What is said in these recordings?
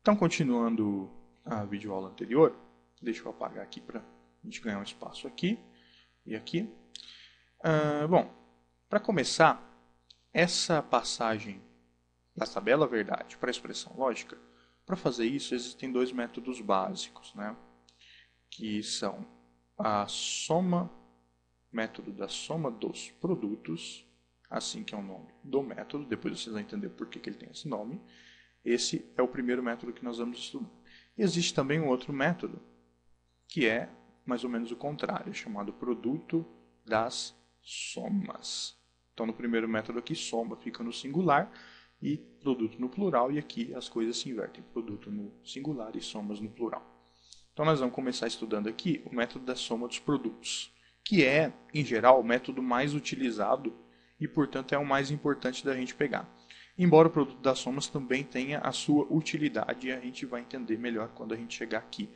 Então, continuando a videoaula anterior, deixa eu apagar aqui para a gente ganhar um espaço aqui e aqui. Bom, para começar, essa passagem da tabela verdade para a expressão lógica, para fazer isso existem dois métodos básicos, né? Que são a soma, método da soma dos produtos, assim que é o nome do método, depois vocês vão entender por que ele tem esse nome. Esse é o primeiro método que nós vamos estudar. Existe também um outro método, que é mais ou menos o contrário, chamado produto das somas. Então, no primeiro método aqui, soma fica no singular e produto no plural, e aqui as coisas se invertem, produto no singular e somas no plural. Então, nós vamos começar estudando aqui o método da soma dos produtos, que é, em geral, o método mais utilizado e, portanto, é o mais importante da gente pegar. Embora o produto das somas também tenha a sua utilidade, e a gente vai entender melhor quando a gente chegar aqui.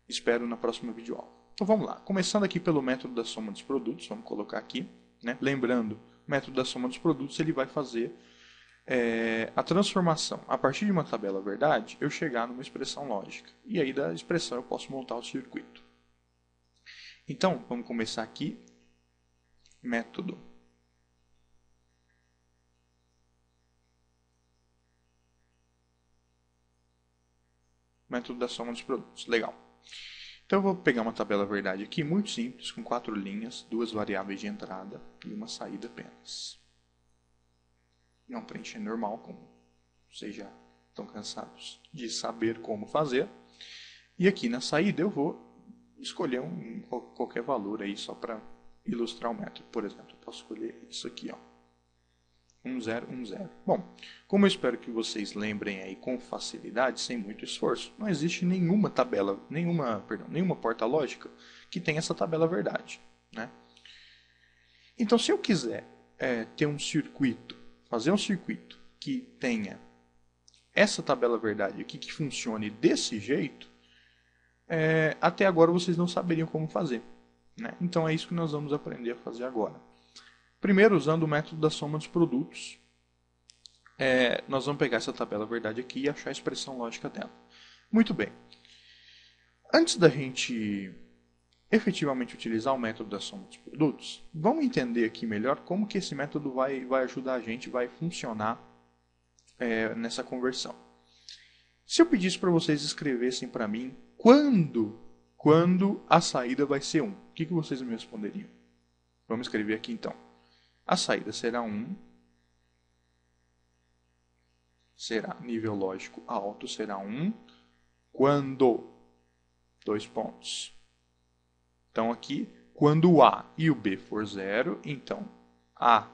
Espero na próxima videoaula. Então vamos lá. Começando aqui pelo método da soma dos produtos, vamos colocar aqui, né? Lembrando, o método da soma dos produtos ele vai fazer a transformação. A partir de uma tabela verdade, eu chegar numa expressão lógica. E aí da expressão eu posso montar o circuito. Então, vamos começar aqui. Método. Método da soma dos produtos. Legal. Então eu vou pegar uma tabela verdade aqui, muito simples, com 4 linhas, 2 variáveis de entrada e uma saída apenas. É um preencher normal, como vocês já estão cansados de saber como fazer. E aqui na saída eu vou escolher qualquer valor aí só para ilustrar o método. Por exemplo, eu posso escolher isso aqui, ó. 1, 0, 1, 0. Bom, como eu espero que vocês lembrem aí com facilidade, sem muito esforço, não existe nenhuma tabela, nenhuma porta lógica que tenha essa tabela verdade, né? Então, se eu quiser ter um circuito, fazer um circuito que tenha essa tabela verdade aqui, que funcione desse jeito, até agora vocês não saberiam como fazer, né? Então é isso que nós vamos aprender a fazer agora. Primeiro, usando o método da soma dos produtos, nós vamos pegar essa tabela verdade aqui e achar a expressão lógica dela. Muito bem. Antes da gente efetivamente utilizar o método da soma dos produtos, vamos entender aqui melhor como que esse método vai ajudar a gente, vai funcionar nessa conversão. Se eu pedisse para vocês escrevessem para mim quando a saída vai ser 1, o que vocês me responderiam? Vamos escrever aqui então. A saída será 1, será nível lógico alto, será 1, quando, 2 pontos. Então aqui, quando o A e o B for 0, então A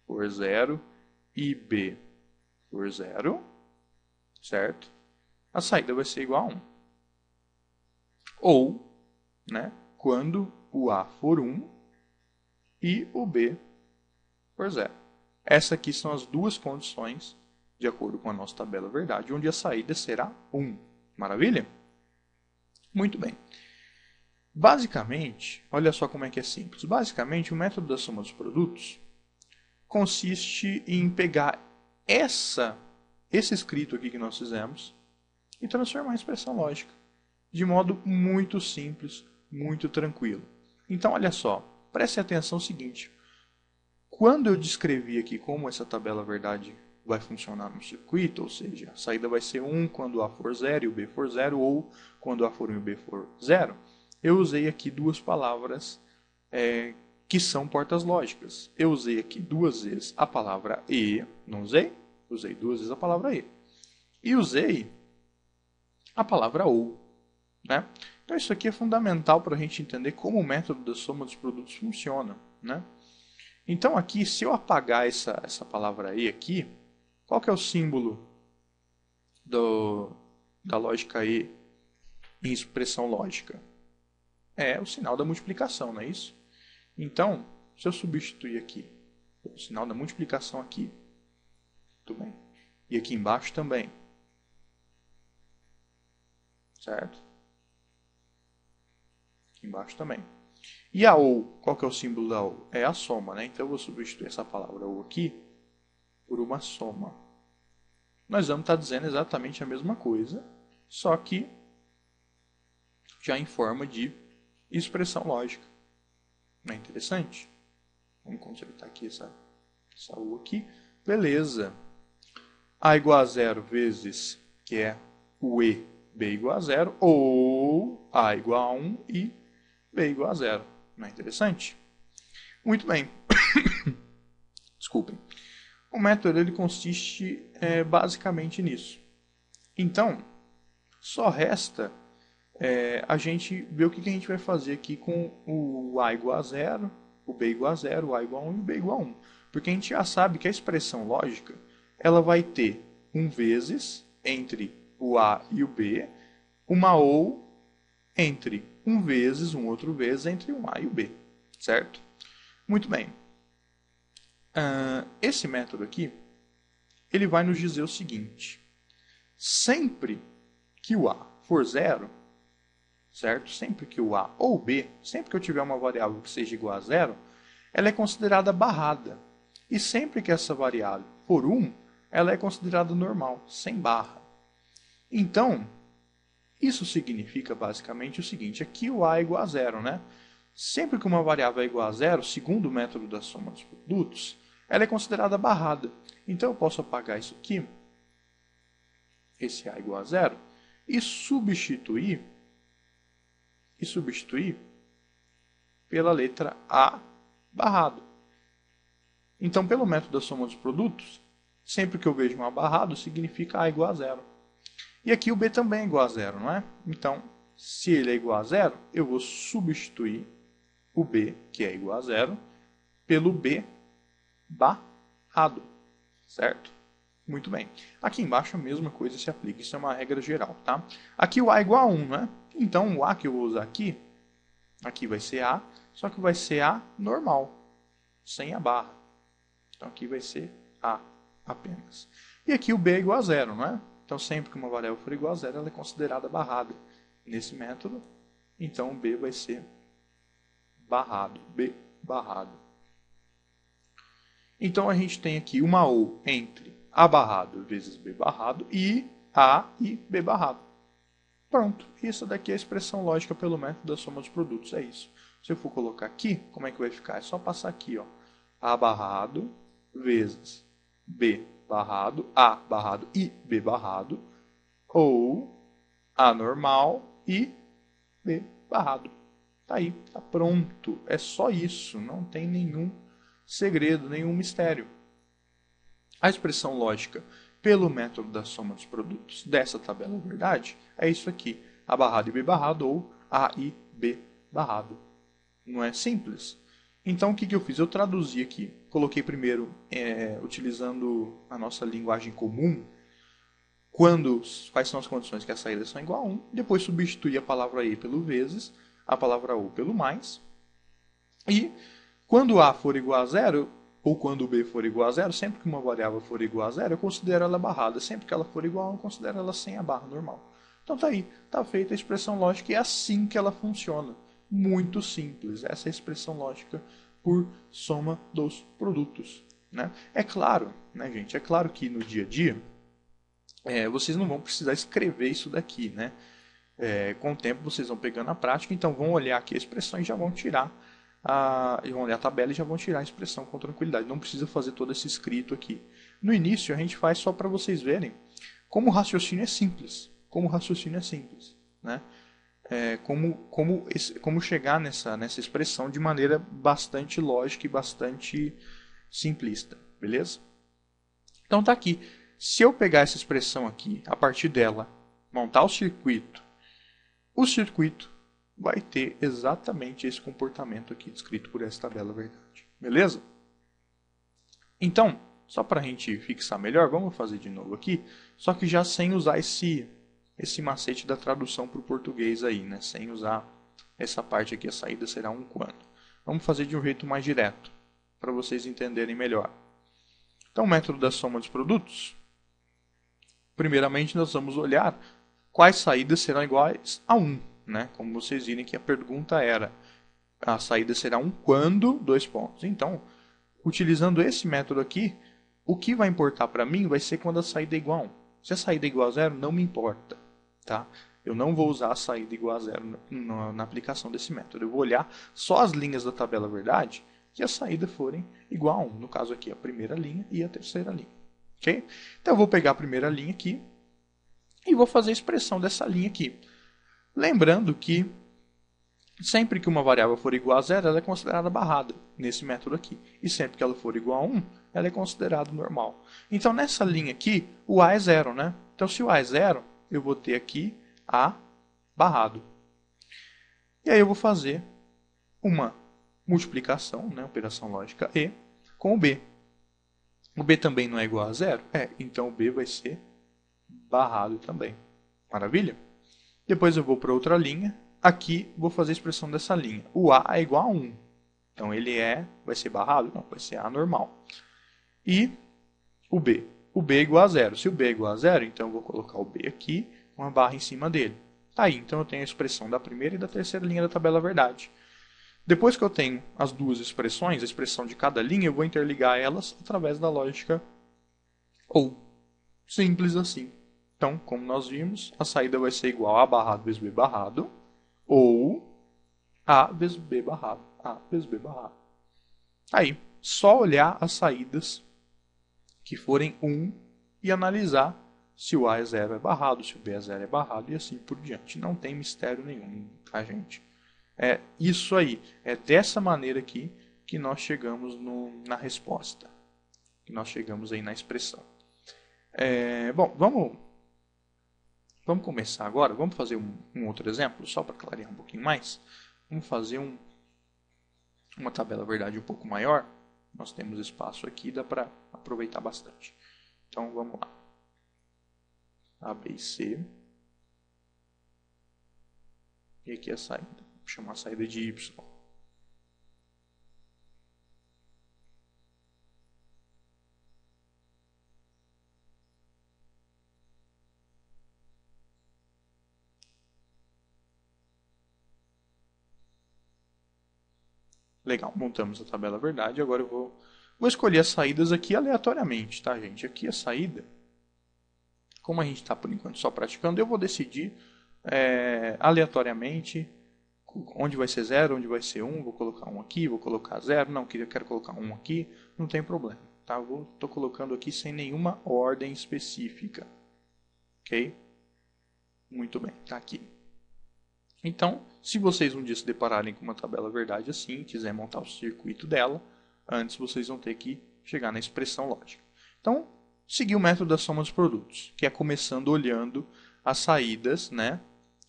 for 0 e B for 0, certo? A saída vai ser igual a 1. Ou, né, quando o A for 1 e o B por 0. Essas aqui são as duas condições, de acordo com a nossa tabela verdade, onde a saída será 1. Maravilha? Muito bem. Basicamente, olha só como é que é simples. Basicamente, o método da soma dos produtos consiste em pegar esse escrito aqui que nós fizemos e transformar em expressão lógica, de modo muito simples, muito tranquilo. Então, olha só, preste atenção no seguinte. Quando eu descrevi aqui como essa tabela verdade vai funcionar no circuito, ou seja, a saída vai ser 1 quando A for 0 e o B for 0, ou quando A for 1 e o B for 0, eu usei aqui duas palavras que são portas lógicas. Eu usei aqui 2 vezes a palavra e, não usei? Usei 2 vezes a palavra e. E usei a palavra ou, né? Então isso aqui é fundamental para a gente entender como o método da soma dos produtos funciona, né? Então aqui, se eu apagar essa palavra e aqui, qual que é o símbolo da lógica e em expressão lógica? É o sinal da multiplicação, não é isso? Então, se eu substituir aqui o sinal da multiplicação aqui, tudo bem? E aqui embaixo também, certo? Aqui embaixo também. E a ou, qual que é o símbolo da ou? É a soma, né? Então eu vou substituir essa palavra ou aqui por uma soma. nós vamos estar dizendo exatamente a mesma coisa, só que já em forma de expressão lógica. Não é interessante? Vamos consertar aqui essa U aqui. Beleza. A igual a 0 vezes, que é o E, B igual a 0, ou A igual a 1 e B igual a 0. Não é interessante? Muito bem. Desculpem. O método ele consiste basicamente nisso. Então, só resta a gente ver o que a gente vai fazer aqui com o A igual a 0, o B igual a 0, o A igual a 1 e o B igual a 1. Porque a gente já sabe que a expressão lógica ela vai ter um vezes entre o A e o B, uma ou entre um vezes, um outro vezes entre o A e o B. Certo? Muito bem. Esse método aqui, ele vai nos dizer o seguinte. Sempre que o A for 0, certo? Sempre que o A ou B, sempre que eu tiver uma variável que seja igual a 0, ela é considerada barrada. E sempre que essa variável for 1, ela é considerada normal, sem barra. Então, isso significa basicamente o seguinte, aqui o A é igual a 0, né? Sempre que uma variável é igual a 0, segundo o método da soma dos produtos, ela é considerada barrada. Então eu posso apagar isso aqui, esse A igual a 0, e substituir pela letra A barrado. Então, pelo método da soma dos produtos, sempre que eu vejo um A barrado, significa A igual a 0. E aqui o B também é igual a 0, não é? Então, se ele é igual a 0, eu vou substituir o B, que é igual a 0, pelo B barrado. Certo? Muito bem. Aqui embaixo a mesma coisa se aplica. Isso é uma regra geral, tá? Aqui o A é igual a 1, né? Então, o A que eu vou usar aqui vai ser A, só que vai ser A normal, sem a barra. Então, aqui vai ser A apenas. E aqui o B é igual a 0, não é? Então, sempre que uma variável for igual a 0, ela é considerada barrada. Nesse método, então, o B vai ser barrado. B barrado. Então, a gente tem aqui uma ou entre A barrado vezes B barrado e A e B barrado. Pronto. Isso daqui é a expressão lógica pelo método da soma dos produtos. É isso. Se eu for colocar aqui, como é que vai ficar? É só passar aqui, ó. A barrado vezes B barrado, A barrado e B barrado, ou A normal e B barrado. Tá aí, tá pronto. É só isso, não tem nenhum segredo, nenhum mistério. A expressão lógica pelo método da soma dos produtos dessa tabela verdade é isso aqui, A barrado e B barrado, ou A e B barrado. Não é simples? Então, o que eu fiz? Eu traduzi aqui. Coloquei primeiro, utilizando a nossa linguagem comum, quais são as condições que as saídas são igual a 1. Depois substituí a palavra E pelo vezes, a palavra ou pelo mais. E quando A for igual a 0, ou quando B for igual a 0, sempre que uma variável for igual a 0, eu considero ela barrada. Sempre que ela for igual a 1, eu considero ela sem a barra normal. Então tá aí, tá feita a expressão lógica e é assim que ela funciona. Muito simples, essa é a expressão lógica por soma dos produtos. Né? É claro, né, gente? É claro que no dia a dia vocês não vão precisar escrever isso daqui. Né? Com o tempo vocês vão pegando a prática, então vão olhar aqui a expressão e já vão tirar e vão olhar a tabela e já vão tirar a expressão com tranquilidade. Não precisa fazer todo esse escrito aqui. No início a gente faz só para vocês verem como o raciocínio é simples. Né? Como chegar nessa expressão de maneira bastante lógica e bastante simplista, beleza? Então tá aqui. Se eu pegar essa expressão aqui, a partir dela, montar o circuito vai ter exatamente esse comportamento aqui descrito por essa tabela verdade, beleza? Então, só para a gente fixar melhor, vamos fazer de novo aqui, só que já sem usar esse macete da tradução para o português aí, né? Sem usar essa parte aqui, a saída será um quando. Vamos fazer de um jeito mais direto, para vocês entenderem melhor. Então, o método da soma dos produtos, primeiramente nós vamos olhar quais saídas serão iguais a 1. Né? Como vocês viram que a pergunta era, a saída será 1 quando, 2 pontos. Então, utilizando esse método aqui, o que vai importar para mim vai ser quando a saída é igual a 1. Se a saída é igual a zero, não me importa. Tá? Eu não vou usar a saída igual a zero na aplicação desse método. Eu vou olhar só as linhas da tabela verdade que a saída forem igual a 1. No caso aqui, a primeira linha e a terceira linha. Okay? Então, eu vou pegar a primeira linha aqui e vou fazer a expressão dessa linha aqui. Lembrando que sempre que uma variável for igual a zero, ela é considerada barrada nesse método aqui. E sempre que ela for igual a 1, ela é considerada normal. Então, nessa linha aqui, o A é zero, né? Então, se o A é zero, eu vou ter aqui A barrado. E aí eu vou fazer uma multiplicação, né, operação lógica E, com o B. O B também não é igual a zero? Então o B vai ser barrado também. Maravilha? Depois eu vou para outra linha. Aqui vou fazer a expressão dessa linha. O A é igual a 1. Então ele vai ser barrado? Não, vai ser A normal. E o B. O B é igual a zero. Se o B é igual a zero, então eu vou colocar o B aqui, uma barra em cima dele. Tá aí, então eu tenho a expressão da primeira e da terceira linha da tabela verdade. Depois que eu tenho as duas expressões, a expressão de cada linha, eu vou interligar elas através da lógica OU. Simples assim. Então, como nós vimos, a saída vai ser igual a barrado vezes B barrado, ou A vezes B barrado, A vezes B barrado. Aí, só olhar as saídas que forem 1 e analisar se o A é 0 é barrado, se o B é 0 é barrado e assim por diante. Não tem mistério nenhum, tá, gente? É isso aí. É dessa maneira aqui que nós chegamos na resposta. Que nós chegamos aí na expressão. Bom, vamos começar agora. Vamos fazer um outro exemplo, só para clarear um pouquinho mais. Vamos fazer uma tabela verdade um pouco maior. Nós temos espaço aqui, dá para aproveitar bastante. Então, vamos lá. A, B e C. E aqui a saída. Vou chamar a saída de Y. Legal, montamos a tabela verdade. Agora eu vou escolher as saídas aqui aleatoriamente, tá, gente? Aqui a saída, como a gente está por enquanto só praticando, eu vou decidir aleatoriamente onde vai ser 0, onde vai ser 1. Vou colocar 1 aqui, vou colocar 0. Não, eu quero colocar 1 aqui, não tem problema. Tá? Estou colocando aqui sem nenhuma ordem específica. Ok? Muito bem, está aqui. Então, se vocês um dia se depararem com uma tabela verdade assim, quiser montar o circuito dela, antes vocês vão ter que chegar na expressão lógica. Então, seguir o método da soma dos produtos, que é começando olhando as saídas, né?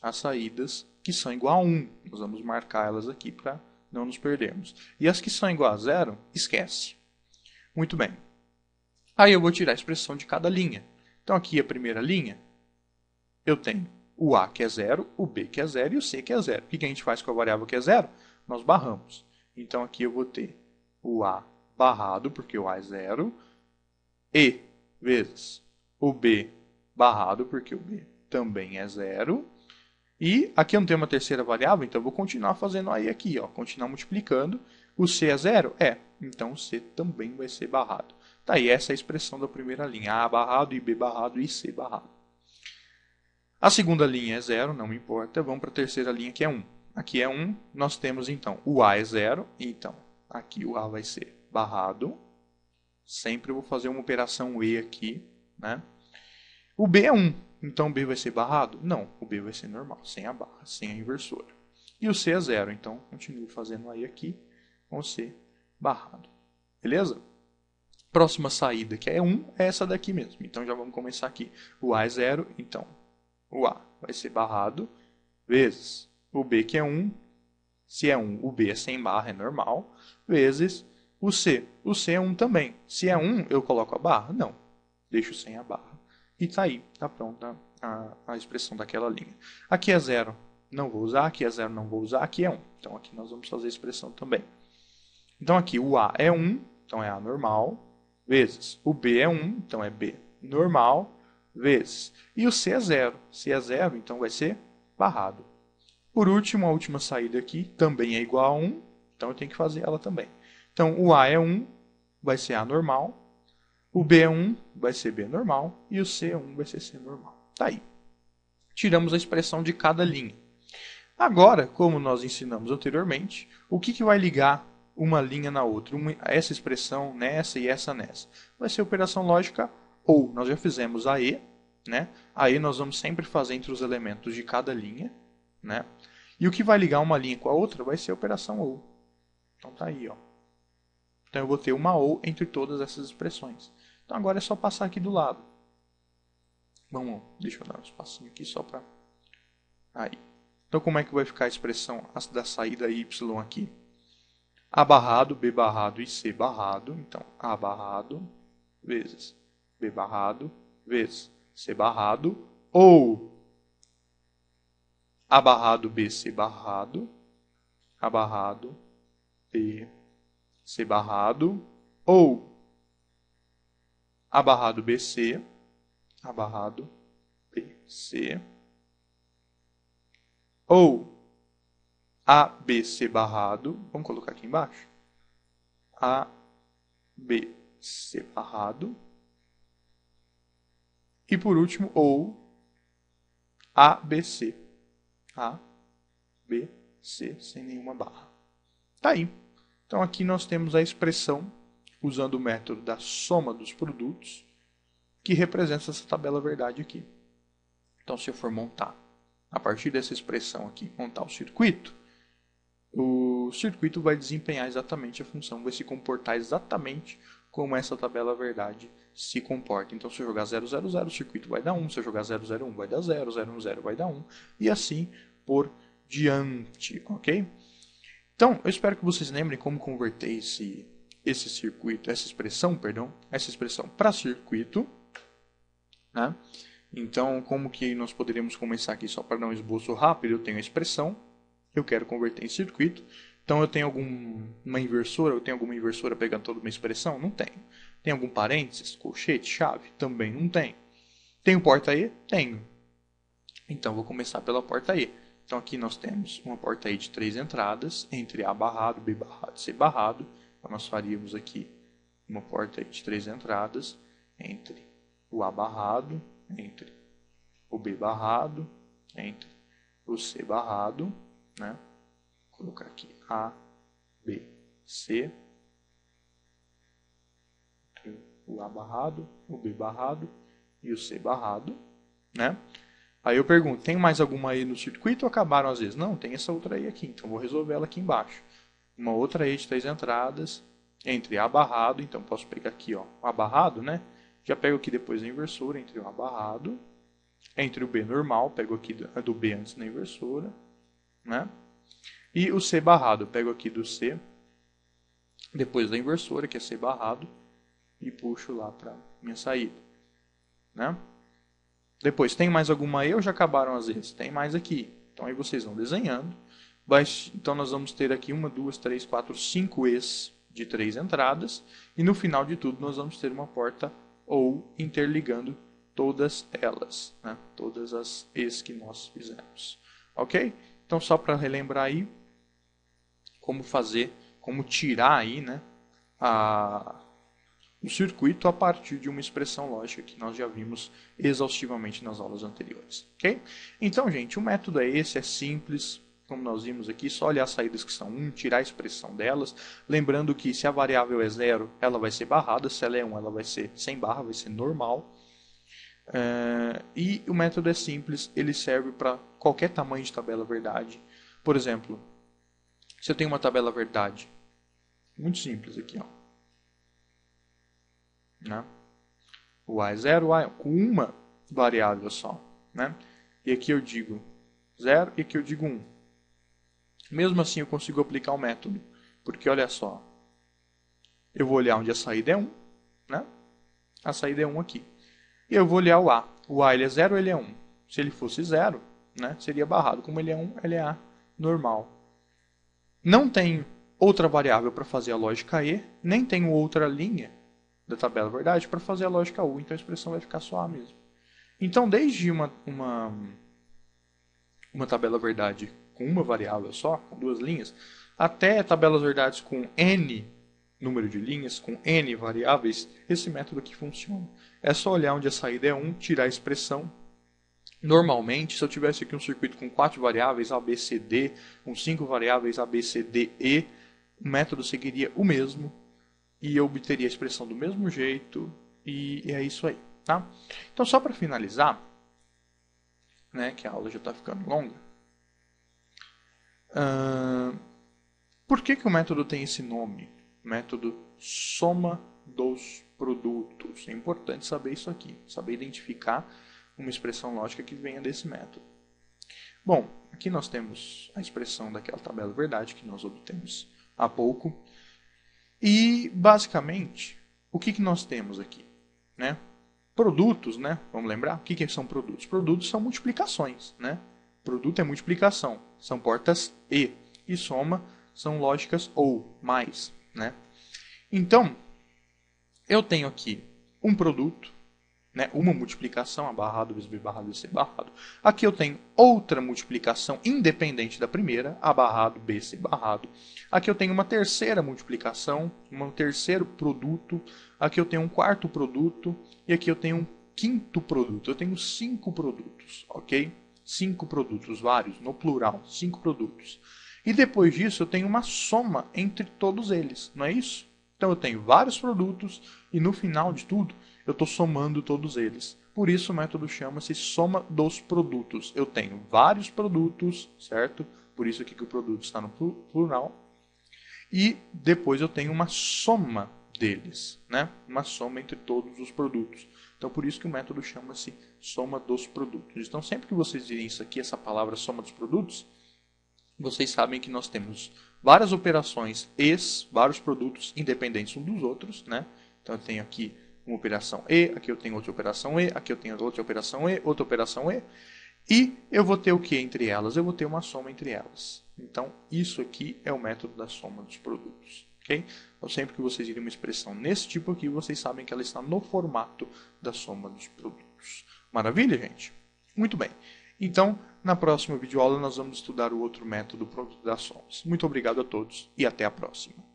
As saídas que são igual a 1. Nós vamos marcar elas aqui para não nos perdermos. E as que são igual a 0, esquece. Muito bem. Aí eu vou tirar a expressão de cada linha. Então, aqui a primeira linha, eu tenho o A que é 0, o B que é 0 e o C que é 0. O que a gente faz com a variável que é 0? Nós barramos. Então, aqui eu vou ter o A barrado, porque o A é 0, E vezes o B barrado, porque o B também é 0. E aqui eu não tenho uma terceira variável, então eu vou continuar fazendo aí aqui, ó, continuar multiplicando. O C é 0? Então o C também vai ser barrado. Tá aí essa é a expressão da primeira linha, A barrado, I B barrado e C barrado. A segunda linha é 0, não me importa. Vamos para a terceira linha, que é 1. Aqui é 1, nós temos então o A é 0, então aqui o A vai ser barrado. Sempre eu vou fazer uma operação E aqui, né? O B é 1, então o B vai ser barrado? Não, o B vai ser normal, sem a barra, sem a inversora. E o C é 0, então continuo fazendo aí aqui com o C barrado. Beleza? Próxima saída, que é 1, é essa daqui mesmo. Então já vamos começar aqui. O A é 0, então o A vai ser barrado, vezes o B que é 1, se é 1, o B é sem barra, é normal, vezes o C. O C é 1 também. Se é 1, eu coloco a barra? Não, deixo sem a barra. E está aí, está pronta a expressão daquela linha. Aqui é 0, não vou usar, aqui é 0, não vou usar, aqui é 1. Então aqui nós vamos fazer a expressão também. Então aqui o A é 1, então é A normal, vezes o B é 1, então é B normal, vezes. E o C é 0. Se é 0, então vai ser barrado. Por último, a última saída aqui também é igual a 1, então eu tenho que fazer ela também. Então, o A é 1, vai ser A normal, O B1 vai ser B normal e o C1 vai ser C normal. Tá aí. Tiramos a expressão de cada linha. Agora, como nós ensinamos anteriormente, o que vai ligar uma linha na outra? Essa expressão nessa e essa nessa. Vai ser a operação lógica OU. Nós já fizemos a E, né? A E nós vamos sempre fazer entre os elementos de cada linha, né? E o que vai ligar uma linha com a outra vai ser a operação OU. Então tá aí, ó. Então eu vou ter uma OU entre todas essas expressões. Então agora é só passar aqui do lado. Vamos, deixa eu dar um espacinho aqui só para... Aí. Então como é que vai ficar a expressão da saída Y aqui? A barrado, B barrado e C barrado. Então A barrado vezes B barrado vezes C barrado. Ou A barrado, B, C barrado. A barrado, B, C barrado. Ou A barrado, BC. A barrado, BC. Ou ABC barrado, vamos colocar aqui embaixo, ABC barrado, e por último, ou ABC, ABC, sem nenhuma barra. Tá aí. Então aqui nós temos a expressão, usando o método da soma dos produtos, que representa essa tabela verdade aqui. Então se eu for montar, a partir dessa expressão aqui, montar o circuito vai desempenhar exatamente a função, vai se comportar exatamente como essa tabela verdade se comporta. Então, se eu jogar 0, 0, 0, o circuito vai dar 1, se eu jogar 0, 0, 1, vai dar 0, 0, 1, 0, vai dar 1, e assim por diante, ok? Então, eu espero que vocês lembrem como converter essa expressão para circuito, né? Então, como que nós poderíamos começar aqui só para dar um esboço rápido? Eu tenho a expressão, eu quero converter em circuito. Então eu tenho alguma inversora pegando toda uma expressão? Não tenho. Tem algum parênteses, colchete, chave? Também não tenho. Tenho porta E? Tenho. Então vou começar pela porta E. Então aqui nós temos uma porta E de 3 entradas, entre A barrado, B barrado e C barrado. Então nós faríamos aqui uma porta E de 3 entradas, entre o A barrado, entre o B barrado, entre o C barrado, né? Vou colocar aqui A, B, C, entre o A barrado, o B barrado e o C barrado, né? Aí eu pergunto, tem mais alguma E no circuito ou acabaram às vezes? Não, tem essa outra E aqui, então vou resolver ela aqui embaixo. Uma outra E de 3 entradas, entre A barrado, então posso pegar aqui, ó, A barrado, né? Já pego aqui depois a inversora, entre o A barrado, entre o B normal, pego aqui do B antes da inversora, né? E o C barrado, pego aqui do C, depois da inversora, que é C barrado, e puxo lá para minha saída, né? Depois, tem mais alguma E ou já acabaram as E's? Tem mais aqui. Então aí vocês vão desenhando. Então nós vamos ter aqui 1, 2, 3, 4, 5 E's de 3 entradas. E no final de tudo nós vamos ter uma porta OU interligando todas elas, né? Todas as E's que nós fizemos. Ok? Então só para relembrar aí como tirar aí, né, o circuito a partir de uma expressão lógica que nós já vimos exaustivamente nas aulas anteriores. Ok? Então, gente, o método é esse, é simples, como nós vimos aqui, só olhar as saídas que são 1, tirar a expressão delas, lembrando que se a variável é 0, ela vai ser barrada, se ela é 1, ela vai ser sem barra, vai ser normal. E o método é simples, ele serve para qualquer tamanho de tabela verdade. Por exemplo, se eu tenho uma tabela verdade, muito simples aqui, ó, né? O A é 0, o A é com uma variável só, né? E aqui eu digo 0 e aqui eu digo 1. Mesmo assim eu consigo aplicar o método, porque olha só, eu vou olhar onde a saída é 1, né? A saída é 1 aqui. E eu vou olhar o A. O A ele é 0 ou ele é 1? Se ele fosse 0, né, seria barrado. Como ele é 1, ele é A normal. Não tenho outra variável para fazer a lógica E, nem tenho outra linha da tabela verdade para fazer a lógica U, então a expressão vai ficar só A mesmo. Então, desde uma tabela verdade com uma variável só, com 2 linhas, até tabelas verdades com N número de linhas com n variáveis, esse método aqui funciona. É só olhar onde a saída é 1, tirar a expressão. Normalmente, se eu tivesse aqui um circuito com 4 variáveis, A, B, C, D, com 5 variáveis, A, B, C, D, E, o método seguiria o mesmo e eu obteria a expressão do mesmo jeito e é isso aí, tá? Então, só para finalizar, né, que a aula já está ficando longa, por que o método tem esse nome? Método soma dos produtos. É importante saber isso aqui, saber identificar uma expressão lógica que venha desse método. Bom, aqui nós temos a expressão daquela tabela verdade que nós obtemos há pouco. E, basicamente, o que nós temos aqui? Né? Produtos, né? Vamos lembrar? O que são produtos? Produtos são multiplicações. Né? Produto é multiplicação, são portas e. E soma são lógicas ou, mais. Né? Então, eu tenho aqui um produto, né, uma multiplicação, A barrado vezes B barrado vezes C barrado. Aqui eu tenho outra multiplicação independente da primeira, A barrado, B, C barrado. Aqui eu tenho uma terceira multiplicação, um terceiro produto. Aqui eu tenho um quarto produto e aqui eu tenho um quinto produto. Eu tenho 5 produtos, ok? 5 produtos, vários, no plural, 5 produtos. E depois disso eu tenho uma soma entre todos eles, não é isso? Então eu tenho vários produtos e no final de tudo eu estou somando todos eles. Por isso o método chama-se soma dos produtos. Eu tenho vários produtos, certo? Por isso aqui que o produto está no plural. E depois eu tenho uma soma deles, né? Uma soma entre todos os produtos. Então por isso que o método chama-se soma dos produtos. Então sempre que vocês virem isso aqui, essa palavra soma dos produtos, vocês sabem que nós temos várias operações e vários produtos independentes uns dos outros, né? Então eu tenho aqui uma operação E, aqui eu tenho outra operação E, aqui eu tenho outra operação E, outra operação E. E eu vou ter o que entre elas? Eu vou ter uma soma entre elas. Então isso aqui é o método da soma dos produtos. Okay? Então sempre que vocês virem uma expressão nesse tipo aqui, vocês sabem que ela está no formato da soma dos produtos. Maravilha, gente? Muito bem. Então, na próxima videoaula nós vamos estudar o outro método das somas. Muito obrigado a todos e até a próxima.